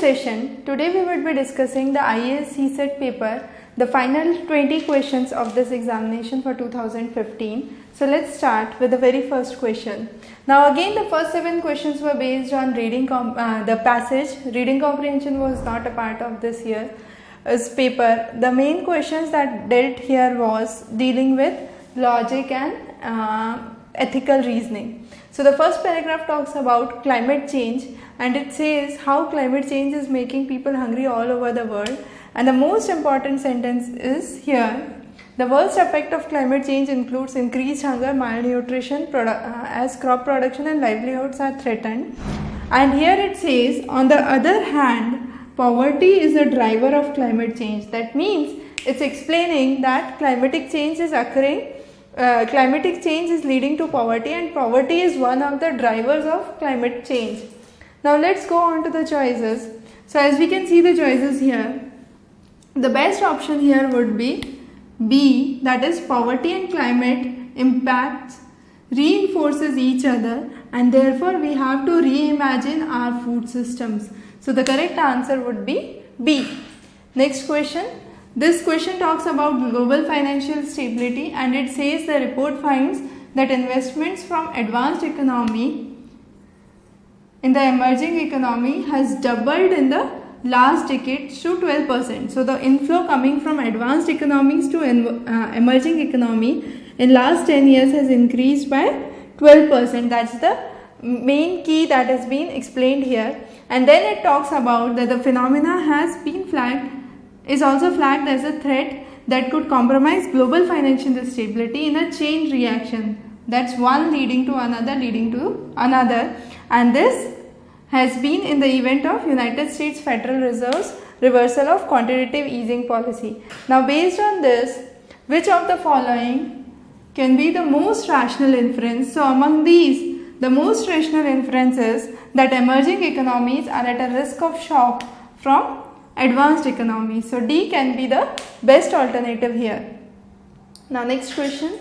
session, today we would be discussing the IAS CSET paper, the final 20 questions of this examination for 2015. So let's start with the very first question. Now again the first 7 questions were based on reading the passage. Reading comprehension was not a part of this year's paper. The main questions that dealt here was dealing with logic and ethical reasoning. So the first paragraph talks about climate change, and it says how climate change is making people hungry all over the world. And the most important sentence is here: the worst effect of climate change includes increased hunger, malnutrition, as crop production and livelihoods are threatened. And here it says, on the other hand, poverty is a driver of climate change. That means it's explaining that climatic change is occurring. Climatic change is leading to poverty, and poverty is one of the drivers of climate change. Now let's go on to the choices. So as we can see the choices here, the best option here would be B, that is poverty and climate impacts reinforces each other, and therefore we have to reimagine our food systems. So the correct answer would be B. Next question. This question talks about global financial stability, and it says the report finds that investments from advanced economy in the emerging economy has doubled in the last decade to 12%. So the inflow coming from advanced economies to emerging economy in last 10 years has increased by 12%. That's the main key that has been explained here. And then it talks about that the phenomena has been is also flagged as a threat that could compromise global financial stability in a chain reaction. That's one leading to another, and this has been in the event of United States Federal Reserve's reversal of quantitative easing policy. Now based on this, which of the following can be the most rational inference? So among these, the most rational inference is that emerging economies are at a risk of shock from advanced economies. So D can be the best alternative here. Now next question.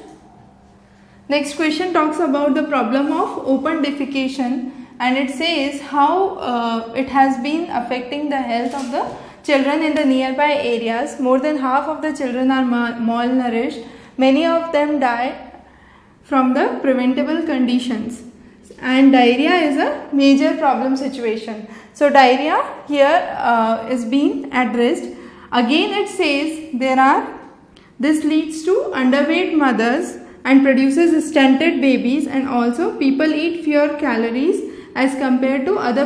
Next question talks about the problem of open defecation, and it says how it has been affecting the health of the children in the nearby areas. More than half of the children are malnourished. Many of them die from the preventable conditions, and diarrhea is a major problem situation. So diarrhea here is being addressed. Again it says this leads to underweight mothers and produces stunted babies, and also people eat fewer calories as compared to other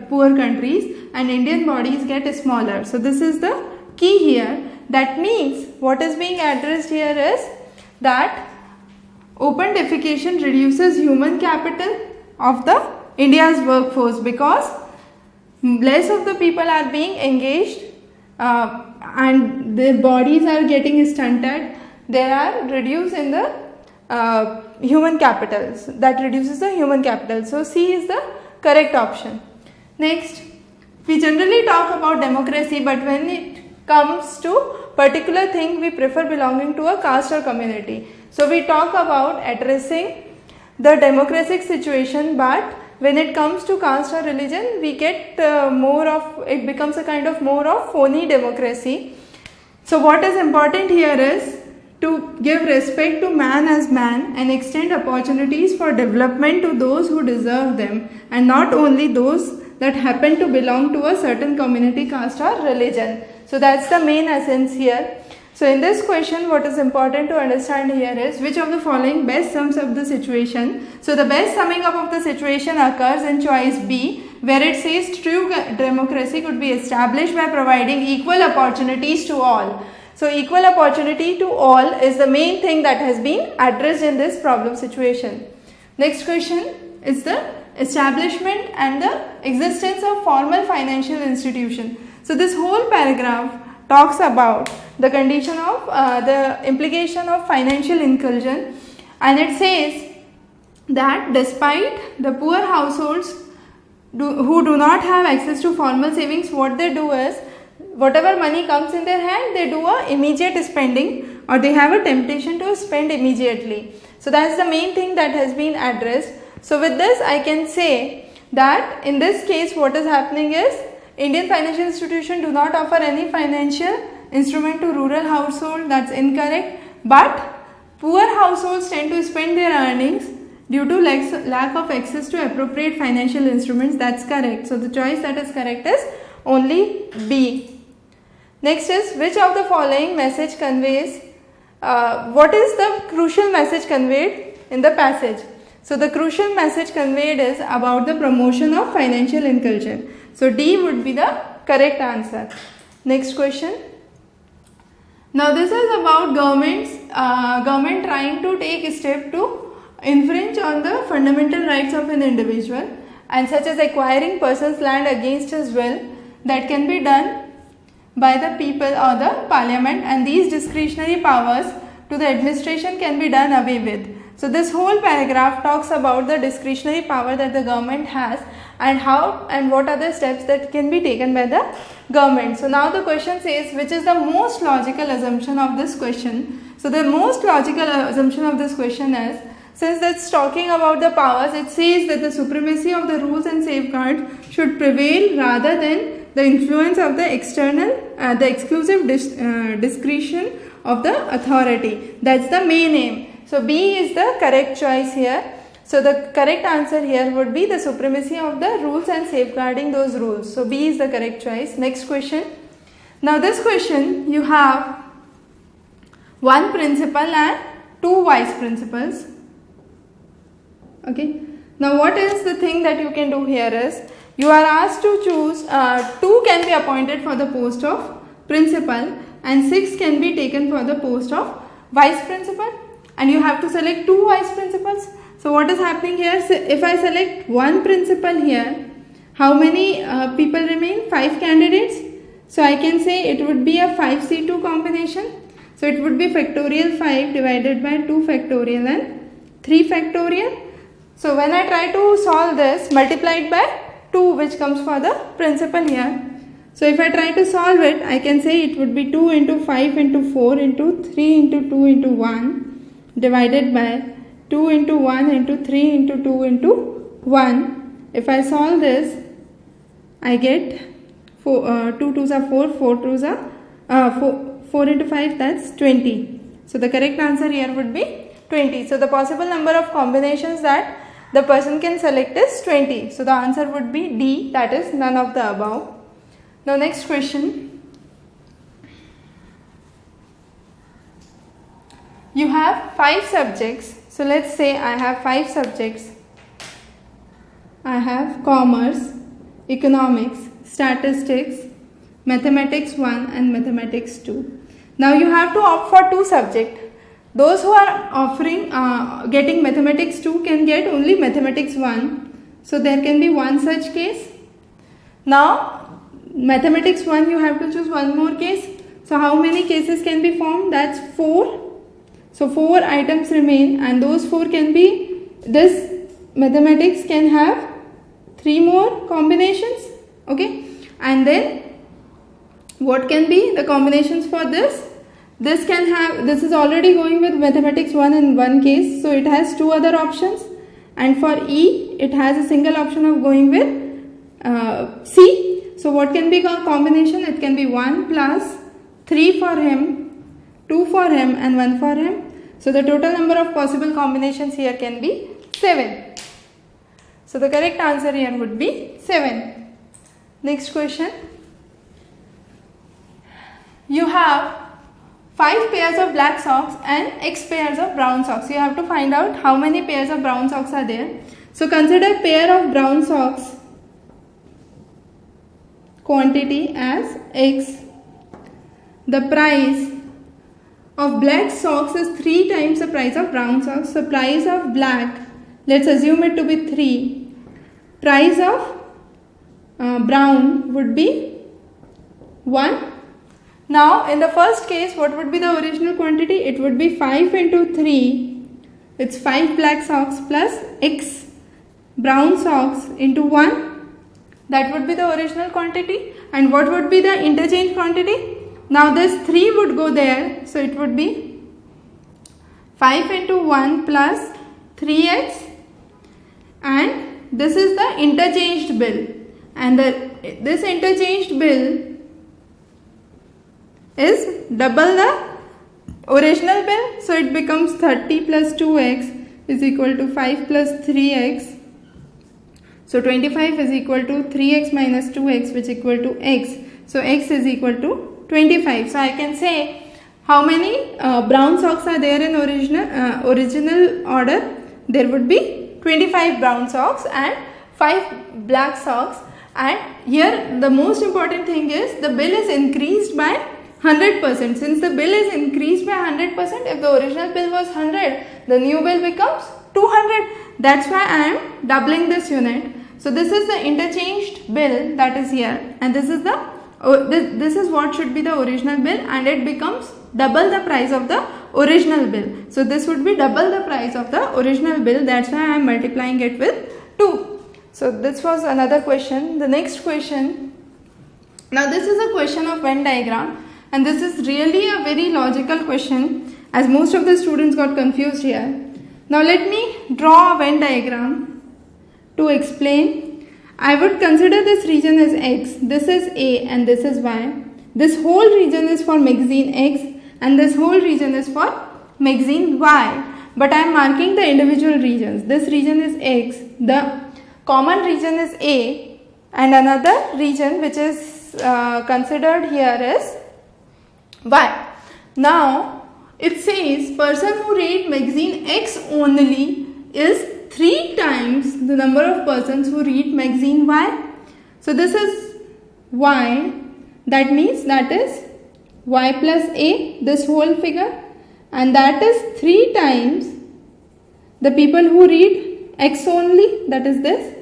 poor countries, and Indian bodies get smaller. So this is the key here. That means what is being addressed here is that open defecation reduces human capital of the India's workforce, because less of the people are being engaged and their bodies are getting stunted. They are reduced in the human capital. So that reduces the human capital. So C is the correct option. Next, we generally talk about democracy, but when it comes to particular thing, we prefer belonging to a caste or community. So we talk about addressing the democratic situation, but when it comes to caste or religion, we get it becomes a kind of more of phony democracy. So what is important here is to give respect to man as man and extend opportunities for development to those who deserve them, and not only those that happen to belong to a certain community, caste or religion. So that's the main essence here. So in this question, what is important to understand here is which of the following best sums up the situation. So the best summing up of the situation occurs in choice B, where it says true democracy could be established by providing equal opportunities to all. So equal opportunity to all is the main thing that has been addressed in this problem situation. Next question is the establishment and the existence of formal financial institution. So this whole paragraph talks about the condition of the implication of financial inclusion, and it says that despite the poor households who do not have access to formal savings, what they do is whatever money comes in their hand, they do a immediate spending, or they have a temptation to spend immediately. So that's the main thing that has been addressed. So with this I can say that in this case what is happening is Indian financial institutions do not offer any financial instrument to rural household. That's incorrect. But poor households tend to spend their earnings due to lack of access to appropriate financial instruments. That's correct. So the choice that is correct is only B. Next is, which of the following message conveys, what is the crucial message conveyed in the passage? So the crucial message conveyed is about the promotion of financial inclusion. So D would be the correct answer. Next question. Now this is about government trying to take a step to infringe on the fundamental rights of an individual, and such as acquiring person's land against his will, that can be done by the people or the parliament, and these discretionary powers to the administration can be done away with. So this whole paragraph talks about the discretionary power that the government has and how and what are the steps that can be taken by the government. So now the question says, which is the most logical assumption of this question? So the most logical assumption of this question is, since that's talking about the powers, it says that the supremacy of the rules and safeguards should prevail rather than the influence of the external, the exclusive discretion of the authority. That's the main aim. So B is the correct choice here. So the correct answer here would be the supremacy of the rules and safeguarding those rules. So B is the correct choice. Next question. Now this question, you have one principal and two vice principals. Okay. Now what is the thing that you can do here is, you are asked to choose, 2 can be appointed for the post of principal and 6 can be taken for the post of vice principal, and you have to select 2 vice principals. So what is happening here? So if I select one principal here, how many people remain? 5 candidates. So I can say it would be a 5C2 combination. So it would be factorial 5 divided by 2 factorial and 3 factorial. So when I try to solve this, multiplied by 2, which comes for the principal here. So if I try to solve it, I can say it would be 2 into 5 into 4 into 3 into 2 into 1 divided by 2 into 1 into 3 into 2 into 1. If I solve this, I get 2 2s are 4, 4 2s are 4 into 5, that's 20. So the correct answer here would be 20. So the possible number of combinations that the person can select is 20. So the answer would be D, that is none of the above. Now next question. You have 5 subjects. So let's say I have 5 subjects. I have commerce, economics, statistics, mathematics 1 and mathematics 2. Now you have to opt for 2 subjects. Those who are offering getting mathematics 2 can get only mathematics 1. So there can be one such case. Now mathematics 1 you have to choose one more case. So how many cases can be formed? That's 4. So 4 items remain, and those 4 can be, this mathematics can have 3 more combinations. Okay, and then what can be the combinations for this? This can have, this is already going with mathematics 1 in one case, so it has 2 other options, and for E it has a single option of going with C. So what can be a combination? It can be 1 plus 3 for him, 2 for him and 1 for him. So the total number of possible combinations here can be 7. So the correct answer here would be 7. Next question. You have 5 pairs of black socks and X pairs of brown socks. You have to find out how many pairs of brown socks are there. So consider pair of brown socks quantity as X. The price of black socks is 3 times the price of brown socks. So price of black, let's assume it to be 3. Price of brown would be 1. Now in the first case, what would be the original quantity? It would be 5 into 3. It's 5 black socks plus X brown socks into 1. That would be the original quantity. And what would be the interchange quantity? Now this 3 would go there, so it would be 5 into 1 plus 3x, and this is the interchanged bill, and the this interchanged bill is double the original bill. So it becomes 30 plus 2x is equal to 5 plus 3x. So 25 is equal to 3x minus 2x, which is equal to x. So x is equal to 25. So I can say how many brown socks are there in original order. There would be 25 brown socks and 5 black socks. And here the most important thing is the bill is increased by 100%. Since the bill is increased by 100%, if the original bill was 100, the new bill becomes 200. That's why I am doubling this unit. So this is the interchanged bill that is here, and this is this is what should be the original bill, and it becomes double the price of the original bill. So this would be double the price of the original bill. That's why I am multiplying it with 2. So this was another question. The next question. Now this is a question of Venn diagram. And this is really a very logical question, as most of the students got confused here. Now let me draw a Venn diagram to explain. I would consider this region as X, this is A and this is Y. This whole region is for magazine X and this whole region is for magazine Y. But I am marking the individual regions. This region is X, the common region is A, and another region which is considered here is Y. Now it says person who read magazine X only is 3 times the number of persons who read magazine Y. So this is Y, that means that is Y plus A, this whole figure, and that is 3 times the people who read X only, that is this,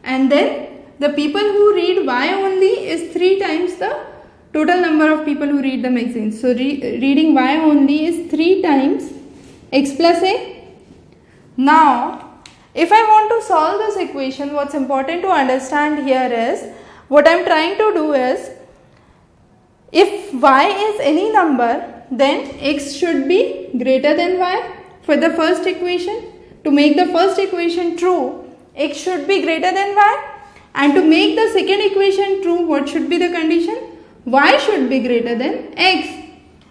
and then the people who read Y only is 3 times the total number of people who read the magazine. So reading Y only is 3 times X plus A. Now if I want to solve this equation, what's important to understand here is, what I am trying to do is, if Y is any number, then X should be greater than Y for the first equation. To make the first equation true, X should be greater than Y, and to make the second equation true, what should be the condition? Y should be greater than X,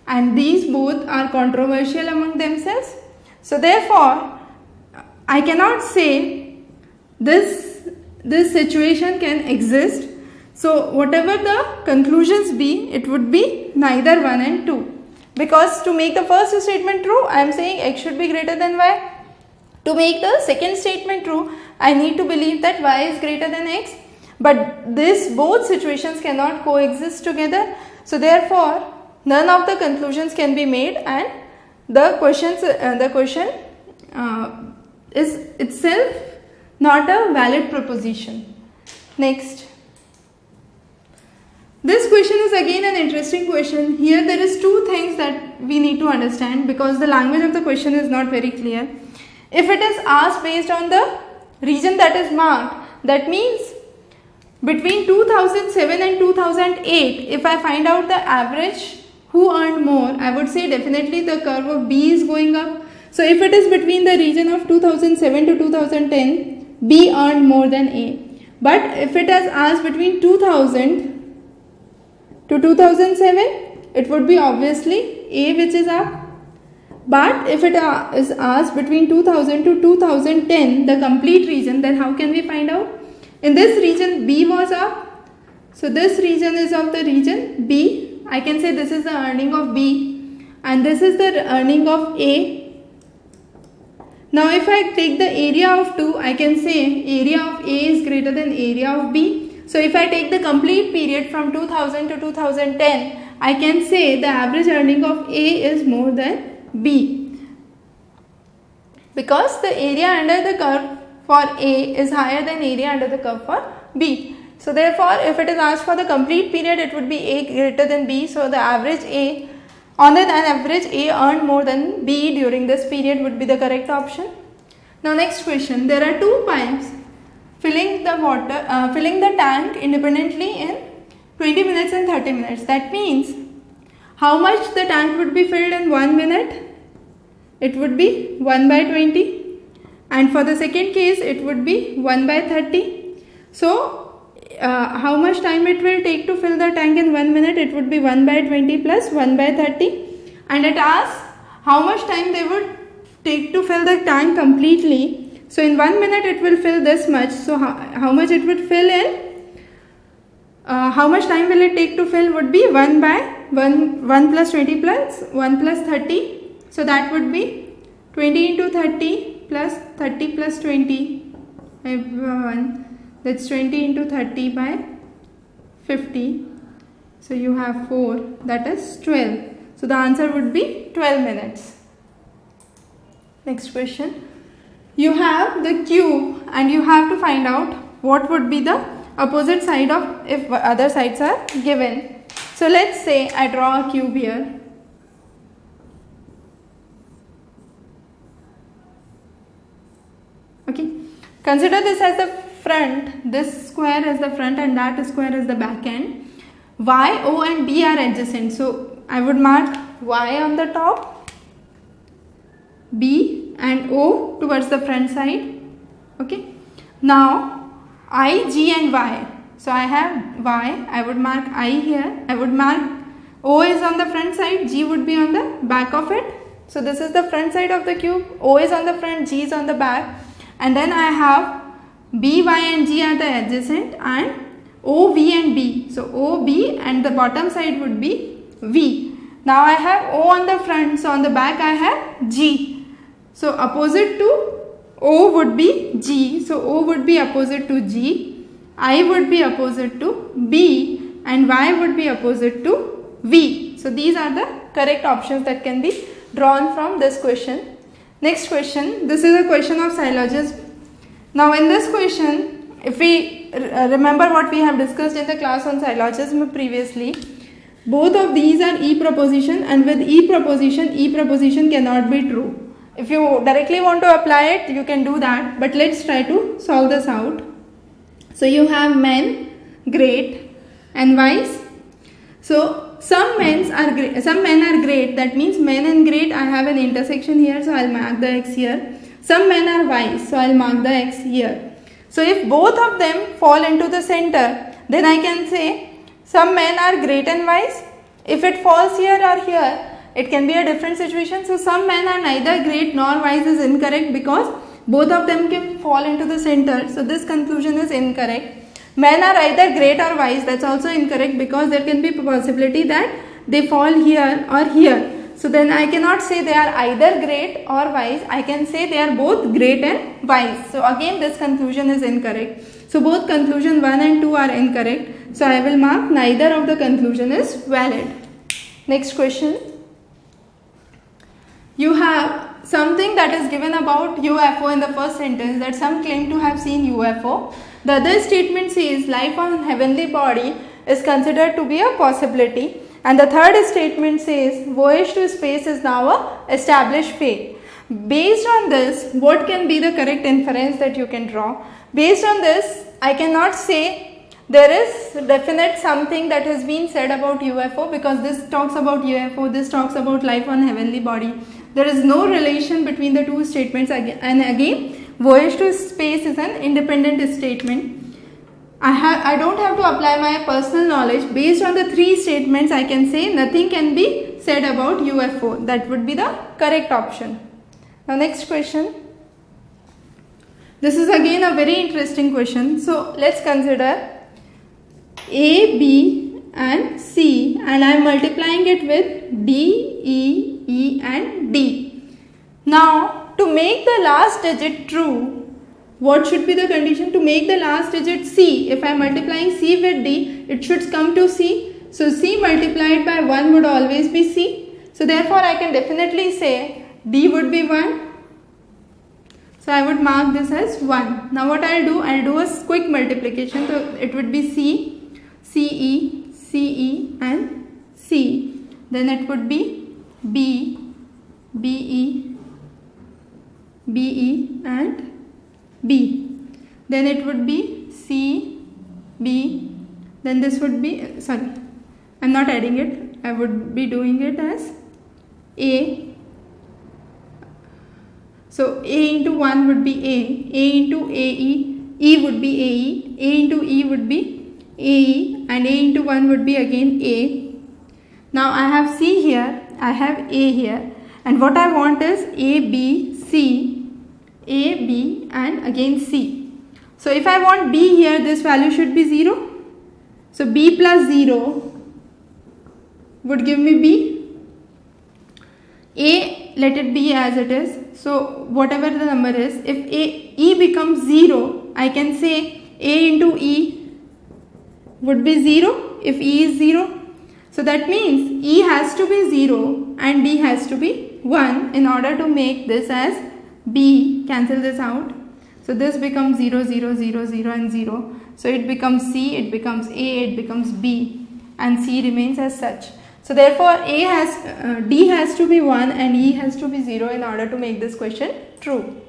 and these both are controversial among themselves. So therefore I cannot say this situation can exist. So whatever the conclusions be, it would be neither 1 and 2, because to make the first statement true, I am saying X should be greater than Y. To make the second statement true, I need to believe that Y is greater than X. But both situations cannot coexist together. So therefore none of the conclusions can be made, and the question is itself not a valid proposition. Next. This question is again an interesting question. Here there is 2 things that we need to understand, because the language of the question is not very clear. If it is asked based on the region that is marked, that means between 2007 and 2008, if I find out the average who earned more, I would say definitely the curve of B is going up. So if it is between the region of 2007 to 2010, B earned more than A. But if it is asked between 2000 to 2007, it would be obviously A which is up. But if it is asked between 2000 to 2010, the complete region, then how can we find out? In this region B was up. So this region is of the region B. I can say this is the earning of B and this is the earning of A. Now if I take the area of 2, I can say area of A is greater than area of B. So if I take the complete period from 2000 to 2010, I can say the average earning of A is more than B, because the area under the curve for A is higher than area under the curve for B. So therefore if it is asked for the complete period, it would be A greater than B. So the average A, on an average A earned more than B during this period would be the correct option. Now next question, there are 2 pipes filling the tank independently in 20 minutes and 30 minutes. That means how much the tank would be filled in 1 minute? It would be 1 by 20, and for the second case it would be 1 by 30. So how much time it will take to fill the tank in 1 minute? It would be 1 by 20 plus 1 by 30. And it asks how much time they would take to fill the tank completely. So in 1 minute it will fill this much. So how much it would fill in? How much time will it take to fill would be 1 by 1 plus 20 plus 1 plus 30. So that would be 20 into 30 plus 30 plus 20 by 1. That's 20 into 30 by 50. So you have 4. That is 12. So the answer would be 12 minutes. Next question. You have the cube and you have to find out what would be the opposite side of if other sides are given. So let's say I draw a cube here. Okay. Consider this as the front, this square as the front and that square as the back end. Y, O and B are adjacent. So I would mark Y on the top, B and O towards the front side. Okay. Now I, G and Y. So I have Y, I would mark I here, I would mark O is on the front side, G would be on the back of it. So this is the front side of the cube, O is on the front, G is on the back. And then I have B, Y and G are the adjacent and O, V and B. So O, B and the bottom side would be V. Now I have O on the front, so on the back I have G. So opposite to O would be G. So O would be opposite to G, I would be opposite to B and Y would be opposite to V. So these are the correct options that can be drawn from this question. Next question. This is a question of syllogism. Now in this question, if we remember what we have discussed in the class on syllogism previously, both of these are E proposition and with E proposition cannot be true. If you directly want to apply it, you can do that, but let's try to solve this out. So you have men, great and wise. So some men are great, that means men and great, I have an intersection here, so I'll mark the X here. Some men are wise, so I'll mark the X here. So if both of them fall into the center, then I can say some men are great and wise. If it falls here or here, it can be a different situation. So some men are neither great nor wise is incorrect because both of them can fall into the center. So this conclusion is incorrect. Men are either great or wise, that's also incorrect because there can be a possibility that they fall here or here. So then I cannot say they are either great or wise, I can say they are both great and wise. So again this conclusion is incorrect. So both conclusion 1 and 2 are incorrect. So I will mark neither of the conclusion is valid. Next question. You have something that is given about UFO in the first sentence, that some claim to have seen UFO. The other statement says life on heavenly body is considered to be a possibility. And the third statement says voyage to space is now a established faith. Based on this, what can be the correct inference that you can draw? Based on this, I cannot say there is definite something that has been said about UFO because this talks about UFO, this talks about life on heavenly body. There is no relation between the two statements and again voyage to space is an independent statement. I don't have to apply my personal knowledge. Based on the three statements, I can say nothing can be said about UFO. That would be the correct option. Now next question. This is again a very interesting question. So let's consider A, B and C and I am multiplying it with D, E, E and D. Now to make the last digit true, what should be the condition? To make the last digit C, if I am multiplying C with D, it should come to C. So C multiplied by 1 would always be C. So therefore I can definitely say D would be 1. So I would mark this as 1. Now what I'll do a quick multiplication. So it would be C, CE, CE and C. Then it would be B, BE, BE and B. Then it would be C, B. Then this would be, sorry, I am not adding it. I would be doing it as A. So A into 1 would be A into AE, E would be AE, A into E would be AE, and A into 1 would be again A. Now I have C here, I have A here, and what I want is A, B, C, A, B, and again C. So if I want B here, this value should be 0. So B plus 0 would give me B. A, let it be as it is. So whatever the number is, if E becomes 0, I can say A into E would be 0 if E is 0. So that means E has to be 0 and B has to be 1 in order to make this as B. Cancel this out. So this becomes 0, 0, 0, 0 and 0. So it becomes C, it becomes A, it becomes B, and C remains as such. So therefore D has to be 1 and E has to be 0 in order to make this question true.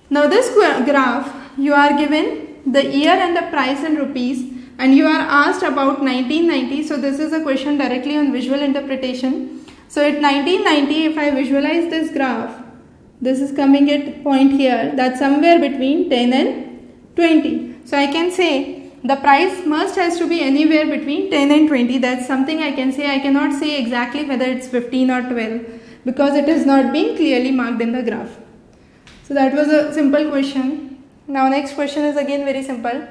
Now this graph, you are given the year and the price in rupees, and you are asked about 1990. So this is a question directly on visual interpretation. So at 1990, if I visualize this graph, this is coming at point here, that's somewhere between 10 and 20. So I can say the price must has to be anywhere between 10 and 20. That's something I can say. I cannot say exactly whether it's 15 or 12 because it is not being clearly marked in the graph. So that was a simple question. Now next question is again very simple.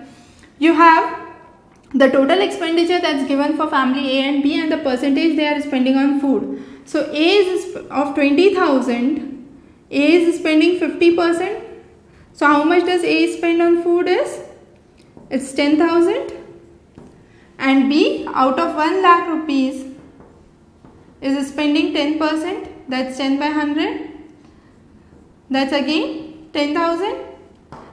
You have the total expenditure that's given for family A and B and the percentage they are spending on food. So A is of 20,000. A is spending 50%. So how much does A spend on food is? It's 10,000. And B out of 1 lakh rupees is spending 10%. That's 10 by 100. That's again 10,000.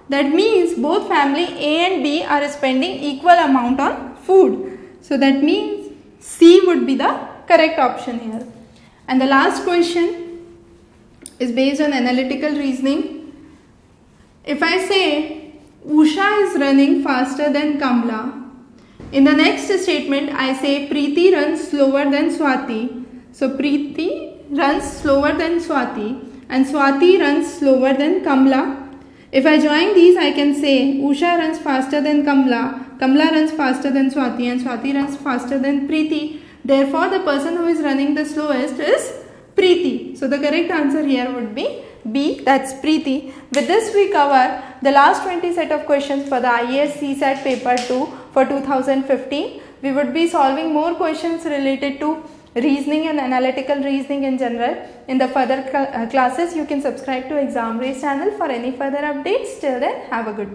That means both family A and B are spending equal amount on food. So that means C would be the correct option here. And the last question is based on analytical reasoning. If I say Usha is running faster than Kamla, in the next statement I say Preeti runs slower than Swati. So Preeti runs slower than Swati and Swati runs slower than Kamla. If I join these, I can say Usha runs faster than Kamla, Kamla runs faster than Swati, and Swati runs faster than Preeti. Therefore, the person who is running the slowest is Preeti. So the correct answer here would be B, that's Preeti. With this we cover the last 20 set of questions for the IAS CSAT paper 2 for 2015. We would be solving more questions related to reasoning and analytical reasoning in general. In the further classes, you can subscribe to Exam Race channel for any further updates. Till then, have a good day.